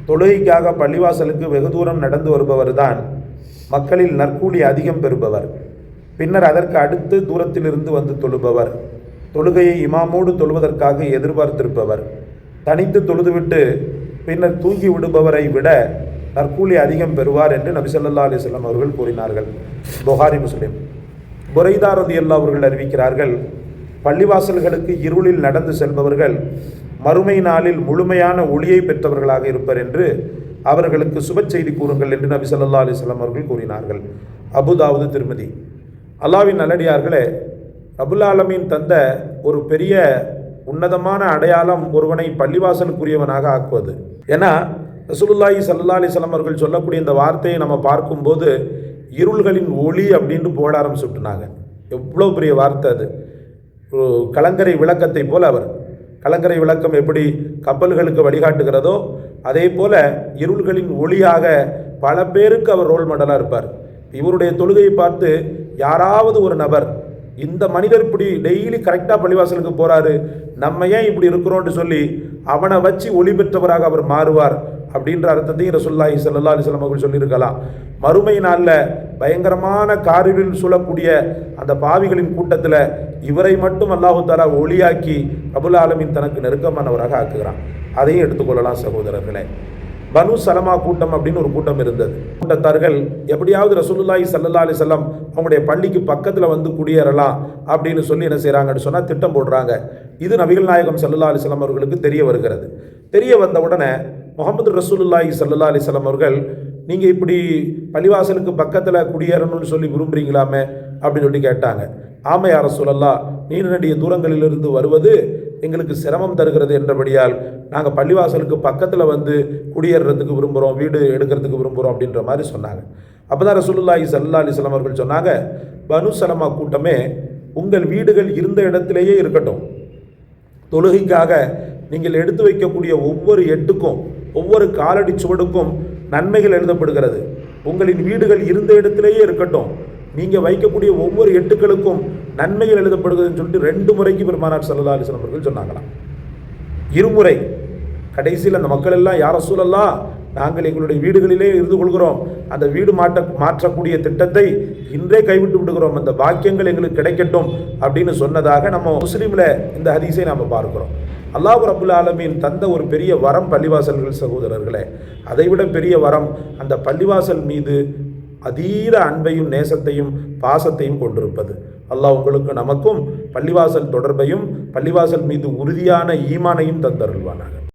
தொழுகைக்காக பள்ளிவாசலுக்கு வெகு தூரம் நடந்து வருபவர் தான் மக்களில் நற்கூலி அதிகம் பெறுபவர். பின்னர் அதற்கு அடுத்து தூரத்திலிருந்து வந்து தொழுபவர், தொழுகையை இமாமோடு தொழுவதற்காக எதிர்பார்த்திருப்பவர், தனித்து தொழுதுவிட்டு பின்னர் தூங்கி விடுபவரை விட நற்கூலி அதிகம் பெறுவார் என்று நபி ஸல்லல்லாஹு அலைஹி வஸல்லம் அவர்கள் கூறினார்கள். புகாரி, முஸ்லிம். புரைதா ரலியல்லாஹு அவர்கள் அறிவிக்கிறார்கள், பள்ளிவாசல்களுக்கு இருளில் நடந்து செல்பவர்கள் மறுமை நாளில் முழுமையான ஒளியை பெற்றவர்களாக இருப்பர் என்று அவர்களுக்கு சுப செய்தி கூறுங்கள் என்று நபி ஸல்லல்லாஹு அலைஹி வஸல்லம் அவர்கள் கூறினார்கள். அபுதாவுது, திருமதி. அல்லாஹ்வின் நல்லடியார்களே, ரப்புல் ஆலமீன் தந்த ஒரு பெரிய உன்னதமான அடையாளம் ஒருவனை பள்ளிவாசலுக்குரியவனாக ஆக்குவது. ஏன்னா ரசூலுல்லாஹி ஸல்லல்லாஹு அலைஹி வஸல்லம் அவர்கள் சொல்லக்கூடிய இந்த வார்த்தையை நம்ம பார்க்கும்போது இருள்களின் ஒளி அப்படின்னு போட ஆரம்பிச்சுட்டாங்க. எவ்வளோ பெரிய வார்த்தை அது! ஒரு கலங்கரை விளக்கத்தை போல் அவர், கலங்கரை விளக்கம் எப்படி கப்பல்களுக்கு வழிகாட்டுகிறதோ அதே போல இருள்களின் ஒளியாக பல பேருக்கு அவர் ரோல் மாடலாக இருப்பார். இவருடைய தொழுகையை பார்த்து யாராவது ஒரு நபர், இந்த மனிதர் இப்படி டெய்லி கரெக்டாக பள்ளிவாசலுக்கு போகிறாரு, நம்ம ஏன் இப்படி இருக்கிறோன்னு சொல்லி அவனை வச்சு ஒளி பெற்றவராக அவர் மாறுவார் அப்படின்ற அர்த்தத்தையும் ரசூலுல்லாஹி ஸல்லல்லாஹு அலைஹி வஸல்லம் அவர்கள் சொல்லியிருக்கலாம். மறுமை நாளில் பயங்கரமான காரில் சூழக்கூடிய அந்த பாவிகளின் கூட்டத்தில் இவரை மட்டும் அல்லாஹு தஆலா ஒளியாக்கி ரப்புல் ஆலமீன் தனக்கு நெருக்கமானவராக ஆக்குகிறான். அதையும் எடுத்துக்கொள்ளலாம் சகோதரர்களே. பனு சலமா கூட்டம் அப்படின்னு ஒரு கூட்டம் இருந்தது. கூட்டத்தார்கள் எப்படியாவது ரசூலுல்லாஹி ஸல்லல்லாஹு அலைஹி வஸல்லம் அவங்களுடைய பள்ளிக்கு பக்கத்தில் வந்து குடியேறலாம் அப்படின்னு சொல்லி என்ன செய்கிறாங்கன்னு சொன்னால் திட்டம் போடுறாங்க. இது நபிகள் நாயகம் ஸல்லல்லாஹு அலைஹி வஸல்லம் அவர்களுக்கு தெரிய வருகிறது. தெரிய வந்த உடனே முஹம்மது ரசூலுல்லாஹி ஸல்லல்லாஹு அலைஹி வஸல்லம் அவர்கள், நீங்கள் இப்படி பள்ளிவாசலுக்கு பக்கத்தில் குடியேறணும்னு சொல்லி விரும்புகிறீங்களாமே அப்படின்னு சொல்லி கேட்டாங்க. ஆமை யா ரசூலல்லாஹ், நீண்ட நெடிய தூரங்களிலிருந்து வருவது எங்களுக்கு சிரமம் தருகிறது என்றபடியால் நாங்கள் பள்ளிவாசலுக்கு பக்கத்தில் வந்து குடியேறதுக்கு விரும்புகிறோம், வீடு எடுக்கிறதுக்கு விரும்புகிறோம் அப்படின்ற மாதிரி சொன்னாங்க. அப்போ தான் ரசூலுல்லாஹி ஸல்லல்லாஹு அலைஹி வஸல்லம் அவர்கள் சொன்னாங்க, பனு சலமா கூட்டமே, உங்கள் வீடுகள் இருந்த இடத்திலேயே இருக்கட்டும். தொழுகைக்காக நீங்கள் எடுத்து வைக்கக்கூடிய ஒவ்வொரு எட்டுக்கும் ஒவ்வொரு காலடி சுவடுக்கும் நன்மைகள் எழுதப்படுகிறது. உங்களின் வீடுகள் இருந்த இடத்திலேயே இருக்கட்டும், நீங்கள் வைக்கக்கூடிய ஒவ்வொரு எட்டுக்களுக்கும் நன்மைகள் எழுதப்படுகிறதுன்னு சொல்லிட்டு 2 முறைக்கு பெருமானார் ஸல்லல்லாஹு அலைஹி வஸல்லம் அவர்கள் சொன்னாங்களாம். இருமுறை. கடைசியில் அந்த மக்கள் எல்லாம், யா ரசூலல்லாஹ், நாங்கள் எங்களுடைய வீடுகளிலே இருந்து கொள்கிறோம், அந்த வீடு மாற்றக்கூடிய திட்டத்தை இன்றே கைவிட்டு விடுகிறோம், அந்த பாக்கியங்கள் எங்களுக்கு கிடைக்கட்டும் அப்படின்னு சொன்னதாக நம்ம முஸ்லீமில் இந்த ஹதீஸை நாம் பார்க்கிறோம். அல்லாஹ் ரப்புல் ஆலமீன் தந்த ஒரு பெரிய வரம் பள்ளிவாசல்கள் சகோதரர்களே. அதைவிட பெரிய வரம் அந்த பள்ளிவாசல் மீது அதீத அன்பையும் நேசத்தையும் பாசத்தையும் கொண்டிருப்பது. அல்லாஹ் உங்களுக்கு நமக்கும் பள்ளிவாசல் தொடர்பையும் பள்ளிவாசல் மீது உறுதியான ஈமானையும் தந்தருள்வானாக.